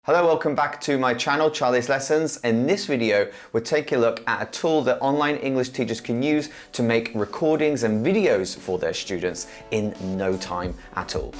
Hello, welcome back to my channel, Charlie's Lessons. In this video, we're taking a look at a tool that online English teachers can use to make recordings and videos for their students in no time at all.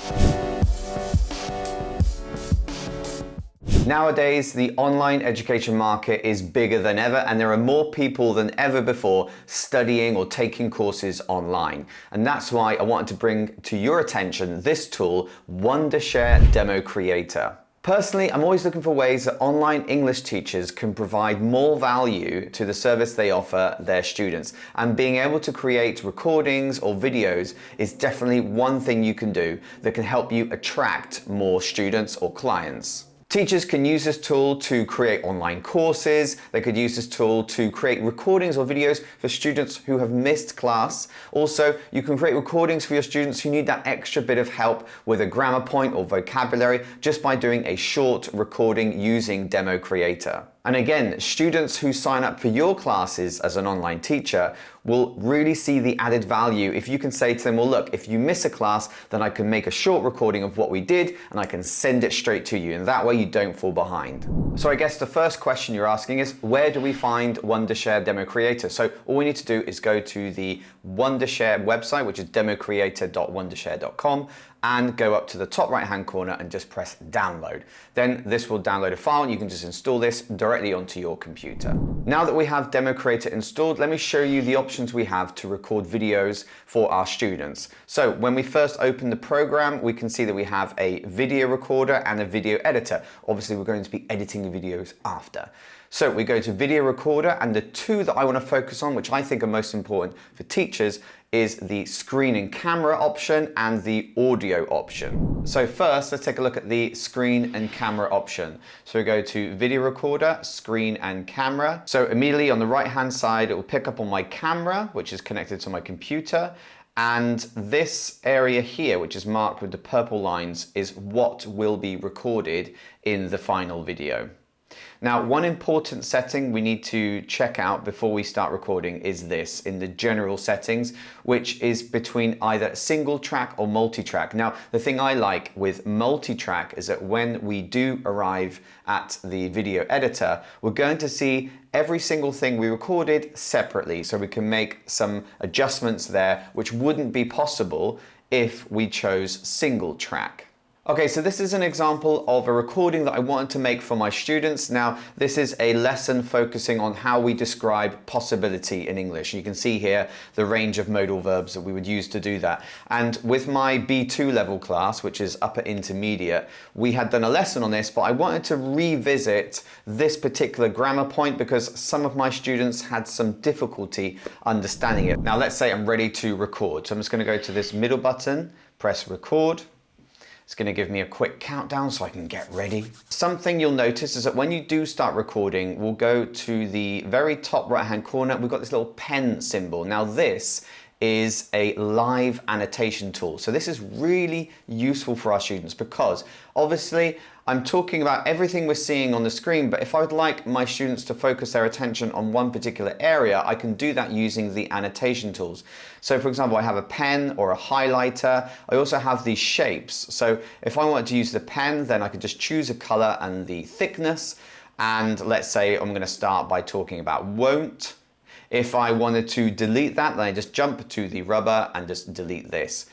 Nowadays, the online education market is bigger than ever, and there are more people than ever before studying or taking courses online. And that's why I wanted to bring to your attention this tool, Wondershare DemoCreator. Personally, I'm always looking for ways that online English teachers can provide more value to the service they offer their students. And being able to create recordings or videos is definitely one thing you can do that can help you attract more students or clients. Teachers can use this tool to create online courses. They could use this tool to create recordings or videos for students who have missed class. Also, you can create recordings for your students who need that extra bit of help with a grammar point or vocabulary just by doing a short recording using DemoCreator. And again, students who sign up for your classes as an online teacher will really see the added value if you can say to them, well, look, if you miss a class, then I can make a short recording of what we did and I can send it straight to you. And that way you don't fall behind. So I guess the first question you're asking is, where do we find Wondershare DemoCreator? So all we need to do is go to the Wondershare website, which is democreator.wondershare.com, and go up to the top right hand corner and just press download. Then this will download a file and you can just install this directly onto your computer. Now that we have DemoCreator installed, let me show you the options we have to record videos for our students. So when we first open the program, we can see that we have a video recorder and a video editor. Obviously, we're going to be editing the videos after. So we go to video recorder, and the two that I want to focus on, which I think are most important for teachers, is the screen and camera option and the audio option. So first, let's take a look at the screen and camera option. So we go to video recorder, screen and camera. So immediately on the right hand side, it will pick up on my camera, which is connected to my computer. And this area here, which is marked with the purple lines, is what will be recorded in the final video. Now, one important setting we need to check out before we start recording is this in the general settings, which is between either single track or multi-track. Now, the thing I like with multi-track is that when we do arrive at the video editor, we're going to see every single thing we recorded separately, so we can make some adjustments there, which wouldn't be possible if we chose single track. Okay, so this is an example of a recording that I wanted to make for my students. Now, this is a lesson focusing on how we describe possibility in English. You can see here the range of modal verbs that we would use to do that. And with my B2 level class, which is upper intermediate, we had done a lesson on this, but I wanted to revisit this particular grammar point because some of my students had some difficulty understanding it. Now, let's say I'm ready to record. So I'm just going to go to this middle button, press record. It's going to give me a quick countdown so I can get ready. Something you'll notice is that when you do start recording, we'll go to the very top right hand corner. We've got this little pen symbol. Now this is a live annotation tool. So this is really useful for our students because obviously I'm talking about everything we're seeing on the screen, but if I would like my students to focus their attention on one particular area, I can do that using the annotation tools. So for example, I have a pen or a highlighter. I also have these shapes. So if I wanted to use the pen, then I could just choose a color and the thickness. And let's say I'm going to start by talking about won't. If I wanted to delete that, then I just jump to the rubber and just delete this.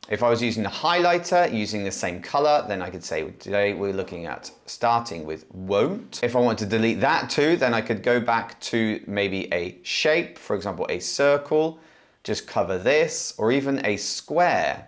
If I was using the highlighter, using the same color, then I could say today we're looking at starting with won't. If I want to delete that too, then I could go back to maybe a shape, for example, a circle, just cover this, or even a square.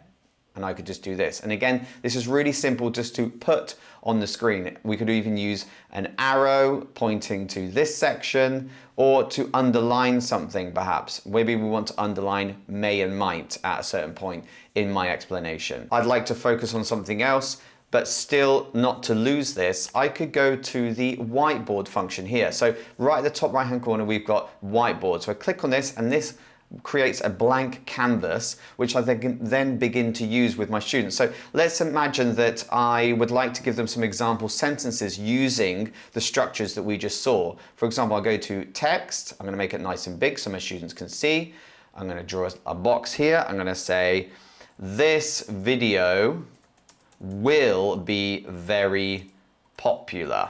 And I could just do this. And again, this is really simple just to put on the screen. We could even use an arrow pointing to this section or to underline something perhaps. Maybe we want to underline may and might at a certain point in my explanation. I'd like to focus on something else, but still not to lose this, I could go to the whiteboard function here. So right at the top right hand corner, we've got whiteboard. So I click on this and this creates a blank canvas, which I can then begin to use with my students. So let's imagine that I would like to give them some example sentences using the structures that we just saw. For example, I'll go to text. I'm going to make it nice and big so my students can see. I'm going to draw a box here. I'm going to say, this video will be very popular.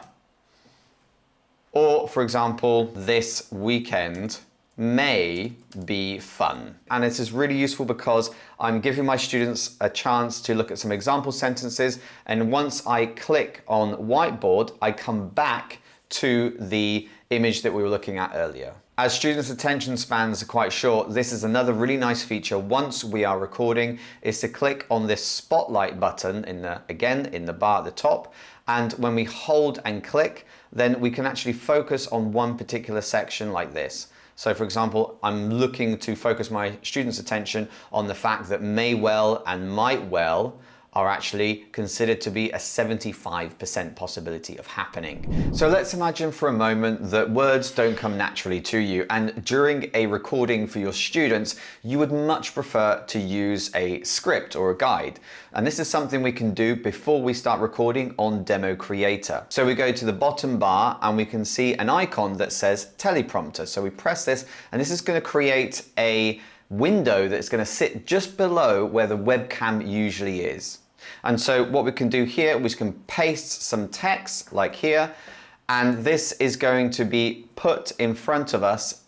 Or, for example, this weekend may be fun. And this is really useful because I'm giving my students a chance to look at some example sentences, and once I click on whiteboard, I come back to the image that we were looking at earlier. As students' attention spans are quite short, this is another really nice feature once we are recording, is to click on this spotlight button in the bar at the top, and when we hold and click, then we can actually focus on one particular section like this. So for example, I'm looking to focus my students' attention on the fact that may well and might well are actually considered to be a 75% possibility of happening. So let's imagine for a moment that words don't come naturally to you, and during a recording for your students, you would much prefer to use a script or a guide. And this is something we can do before we start recording on DemoCreator. So we go to the bottom bar and we can see an icon that says Teleprompter. So we press this, and this is going to create a window that's going to sit just below where the webcam usually is. And so what we can do here, we can paste some text like here, and this is going to be put in front of us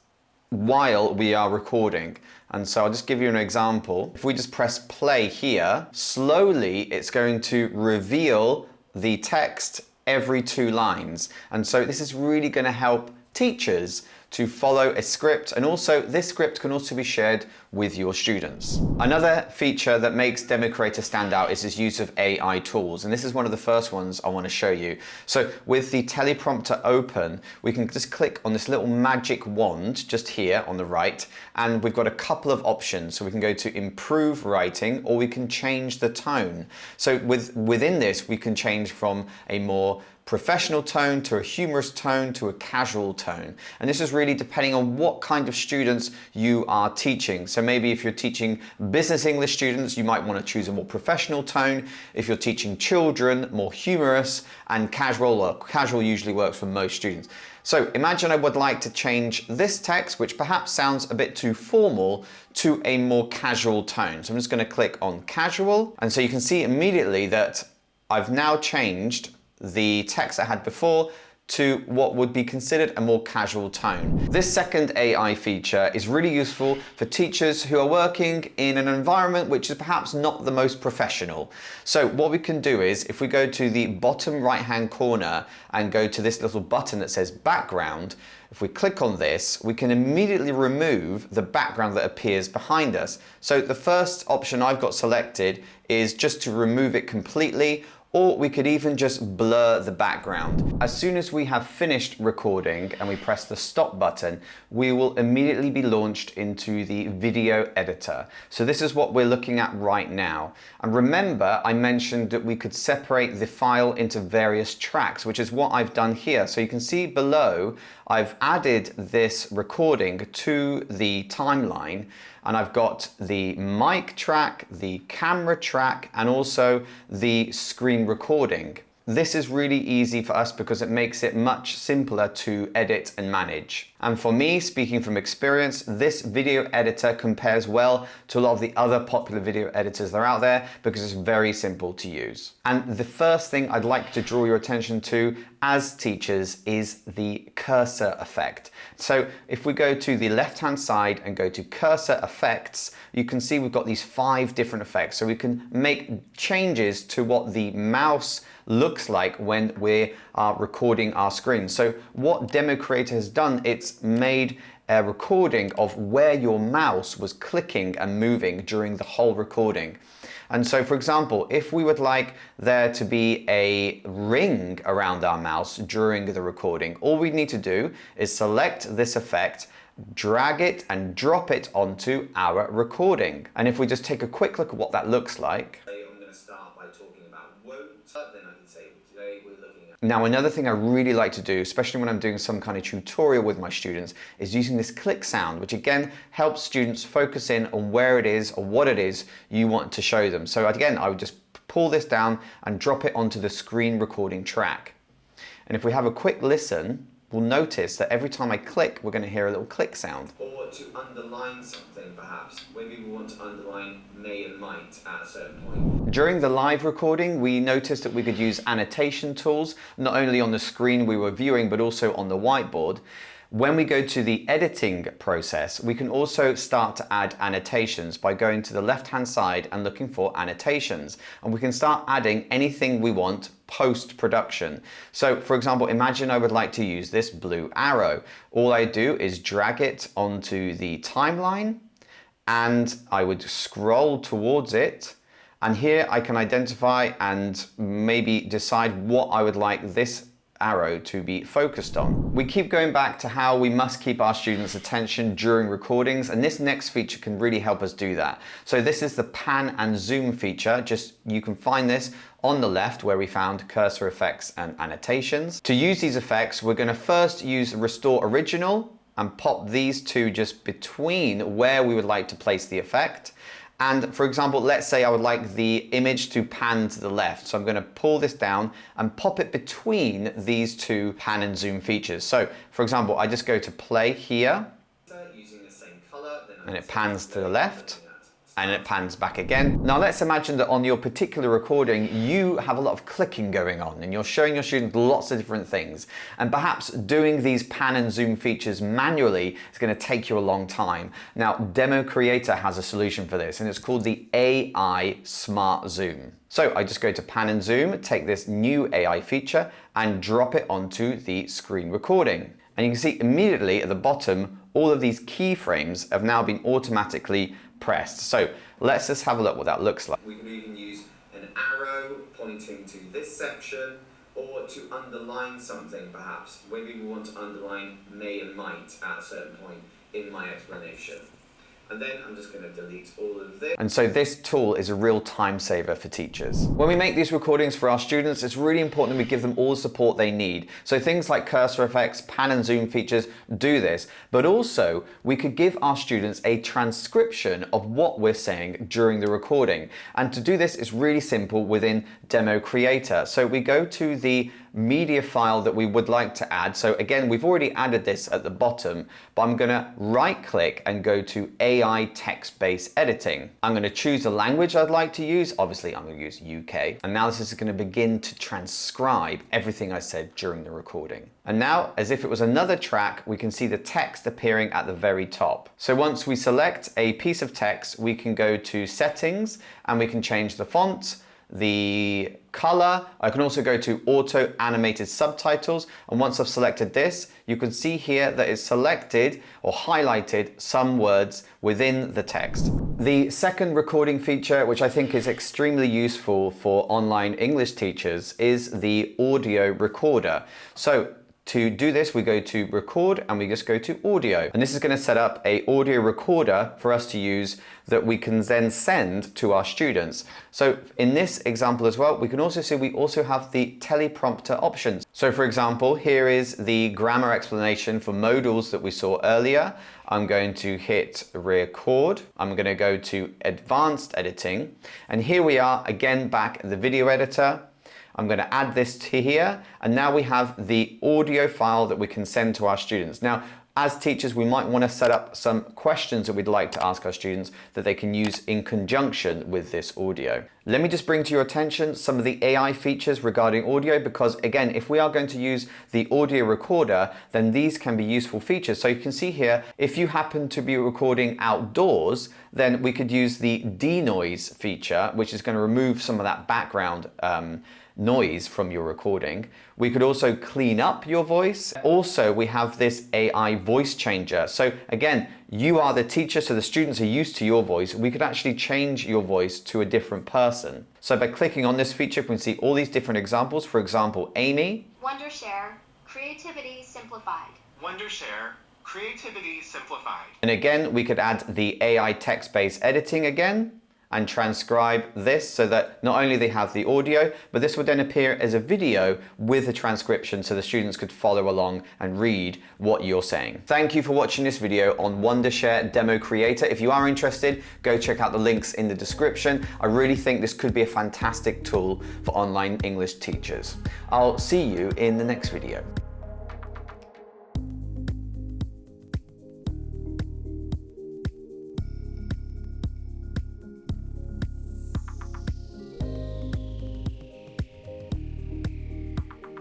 while we are recording. And so I'll just give you an example. If we just press play here, slowly it's going to reveal the text every 2 lines. And so this is really going to help teachers to follow a script, and also this script can also be shared with your students. Another feature that makes DemoCreator stand out is its use of AI tools, and this is one of the first ones I want to show you. So with the teleprompter open, we can just click on this little magic wand just here on the right, and we've got a couple of options. So we can go to improve writing, or we can change the tone. So within this, we can change from a more professional tone to a humorous tone to a casual tone. And this is really depending on what kind of students you are teaching. So maybe if you're teaching business English students, you might want to choose a more professional tone. If you're teaching children, more humorous, and casual, or casual usually works for most students. So imagine I would like to change this text, which perhaps sounds a bit too formal, to a more casual tone. So I'm just going to click on casual. And so you can see immediately that I've now changed the text I had before to what would be considered a more casual tone. This second AI feature is really useful for teachers who are working in an environment which is perhaps not the most professional. So what we can do is, if we go to the bottom right-hand corner and go to this little button that says background, if we click on this, we can immediately remove the background that appears behind us. So the first option I've got selected is just to remove it completely, or we could even just blur the background. As soon as we have finished recording and we press the stop button, we will immediately be launched into the video editor. So this is what we're looking at right now. And remember, I mentioned that we could separate the file into various tracks, which is what I've done here. So you can see below, I've added this recording to the timeline, and I've got the mic track, the camera track, and also the screen recording. This is really easy for us because it makes it much simpler to edit and manage. And for me, speaking from experience, this video editor compares well to a lot of the other popular video editors that are out there because it's very simple to use. And the first thing I'd like to draw your attention to as teachers is the cursor effect. So if we go to the left-hand side and go to cursor effects, you can see we've got these 5 different effects. So we can make changes to what the mouse looks like when we are recording our screen. So what DemoCreator has done, it's made a recording of where your mouse was clicking and moving during the whole recording. And so, for example, if we would like there to be a ring around our mouse during the recording, all we need to do is select this effect, drag it and drop it onto our recording. And if we just take a quick look at what that looks like. I'm going to start by talking about won't, then I can say today we're looking at. Now, another thing I really like to do, especially when I'm doing some kind of tutorial with my students, is using this click sound, which again helps students focus in on where it is or what it is you want to show them. So again, I would just pull this down and drop it onto the screen recording track. And if we have a quick listen, we'll notice that every time I click, we're going to hear a little click sound. Or to underline something perhaps. Maybe we want to underline may and might at a certain point. During the live recording, we noticed that we could use annotation tools, not only on the screen we were viewing, but also on the whiteboard. When we go to the editing process, we can also start to add annotations by going to the left-hand side and looking for annotations. And we can start adding anything we want post-production. So for example, imagine I would like to use this blue arrow. All I do is drag it onto the timeline and I would scroll towards it. And here I can identify and maybe decide what I would like this arrow to be focused on. We keep going back to how we must keep our students' attention during recordings, and this next feature can really help us do that. So this is the pan and zoom feature. You can find this on the left where we found cursor effects and annotations. To use these effects, we're going to first use restore original and pop these two just between where we would like to place the effect. And for example, let's say I would like the image to pan to the left. So I'm going to pull this down and pop it between these two pan and zoom features. So for example, I just go to play here and it pans to the left and it pans back again. Now let's imagine that on your particular recording, you have a lot of clicking going on and you're showing your students lots of different things. And perhaps doing these pan and zoom features manually is going to take you a long time. Now, DemoCreator has a solution for this and it's called the AI Smart Zoom. So I just go to pan and zoom, take this new AI feature and drop it onto the screen recording. And you can see immediately at the bottom, all of these keyframes have now been automatically pressed. So let's just have a look what that looks like. We can even use an arrow pointing to this section or to underline something perhaps. Maybe we want to underline may and might at a certain point in my explanation. And then I'm just going to delete all of this. And so this tool is a real time saver for teachers. When we make these recordings for our students, it's really important that we give them all the support they need. So things like cursor effects, pan and zoom features do this, but also we could give our students a transcription of what we're saying during the recording. And to do this is really simple within DemoCreator. So we go to the media file that we would like to add. So again, we've already added this at the bottom, but I'm going to right click and go to AI text-based editing. I'm going to choose the language I'd like to use. Obviously, I'm going to use UK. And now this is going to begin to transcribe everything I said during the recording. And now, as if it was another track, we can see the text appearing at the very top. So once we select a piece of text, we can go to settings and we can change the font, the color. I can also go to auto animated subtitles, and once I've selected this, you can see here that it's selected or highlighted some words within the text. The second recording feature, which I think is extremely useful for online English teachers, is the audio recorder. So to do this, we go to record and we just go to audio. And this is going to set up an audio recorder for us to use that we can then send to our students. So in this example as well, we can also see we also have the teleprompter options. So for example, here is the grammar explanation for modals that we saw earlier. I'm going to hit record. I'm going to go to advanced editing. And here we are again back at the video editor. I'm going to add this to here, and now we have the audio file that we can send to our students. Now, as teachers, we might want to set up some questions that we'd like to ask our students that they can use in conjunction with this audio. Let me just bring to your attention some of the AI features regarding audio, because again, if we are going to use the audio recorder, then these can be useful features. So you can see here, if you happen to be recording outdoors, then we could use the denoise feature, which is going to remove some of that background noise from your recording. We could also clean up your voice. Also, we have this AI voice changer. So again, you are the teacher, so the students are used to your voice. We could actually change your voice to a different person. So by clicking on this feature, we can see all these different examples. For example, Amy. Wondershare, creativity simplified. Wondershare, creativity simplified. And again, we could add the AI text-based editing again and transcribe this so that not only they have the audio, but this would then appear as a video with a transcription so the students could follow along and read what you're saying. Thank you for watching this video on Wondershare DemoCreator. If you are interested, go check out the links in the description. I really think this could be a fantastic tool for online English teachers. I'll see you in the next video.